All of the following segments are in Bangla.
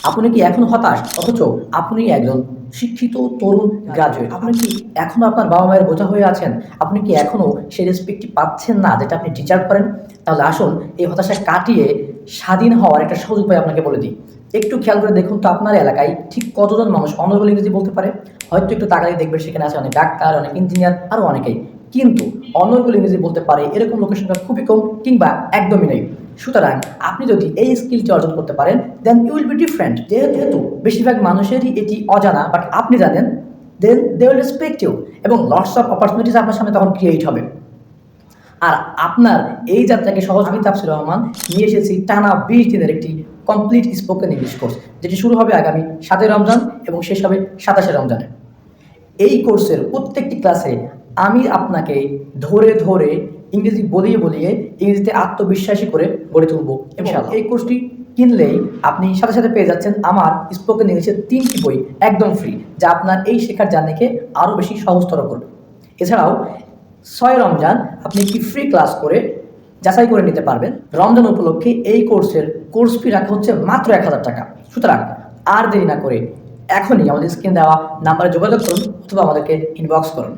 আপনি কি এখন হতাশ? অথচ আপনি একজন শিক্ষিত তরুণ গ্র্যাজুয়েট। আপনি কি এখনো আপনার বাবা-মায়ের বোঝা হয়ে আছেন? আপনি কি এখনো সেই রেসপেক্টটি পাচ্ছেন না যেটা আপনি ডিজার্ভ করেন? তাহলে আসুন এই হতাশা কাটিয়ে স্বাধীন হওয়ার একটা সহজ উপায় আপনাকে বলে দিই। একটু খেয়াল করে দেখুন তো আপনার এলাকায় ঠিক কতজন মানুষ অনর্গল ইংরেজি বলতে পারে? হয়তো একটু তাকালেই দেখবেন সেখানে আছে অনেক ডাক্তার, অনেক ইঞ্জিনিয়ার আরও অনেকেই। কিন্তু অনর্গল ইংরেজি বলতে পারে এরকম লোকের সংখ্যা খুবই কম কিংবা একদমই নেই। সুতরাং আপনি যদি এই স্কিলটি অর্জন করতে পারেন then you will be different. যেহেতু বেশিরভাগ মানুষেরই এটি অজানা বাট আপনি জানেন then they will respect you এবং লটস অফ অপরচুনিটিস আপনার সামনে তখন ক্রিয়েট হবে। আর আপনার এই যাত্রাকে সহযোগী তাফসির রহমান নিয়ে এসেছি টানা ২০ দিনের একটি কমপ্লিট স্পোকেন ইংলিশ কোর্স, যেটি শুরু হবে আগামী ৭ই রমজান এবং শেষ হবে ২৭শে রমজানে। এই কোর্সের প্রত্যেকটি ক্লাসে আমি আপনাকে ধরে ধরে ইংরেজি বলিয়ে বলিয়ে ইংরেজিতে আত্মবিশ্বাসী করে গড়ে তুলব ইনশাআল্লাহ। এই কোর্সটি কিনলেই আপনি সাথে সাথে পেয়ে যাচ্ছেন আমার স্পোকেন ইংলিশের ৩টি বই একদম ফ্রি, যা আপনার এই শেখার জার্নিকে আরও বেশি সহজতর করবে। এছাড়াও ৬ রমজান আপনি একটি ফ্রি ক্লাস করে যাচাই করে নিতে পারবেন। রমজান উপলক্ষে এই কোর্সের কোর্স ফি রাখা হচ্ছে মাত্র ১,০০০ টাকা। সুতরাং আর দেরি না করে এখনই আমাদের স্ক্রিনে দেওয়া নাম্বারে যোগাযোগ করুন অথবা আমাদেরকে ইনবক্স করুন।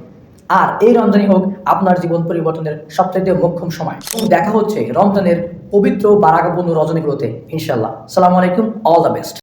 আর এই রমজানই হোক আপনার জীবন পরিবর্তনের সবচাইতে মোক্ষম সময়। এবং দেখা হচ্ছে রমজানের পবিত্র বারাকাপূর্ণ রজনীগুলোতে ইনশাআল্লাহ। আসসালামু আলাইকুম, অল দ্য বেস্ট।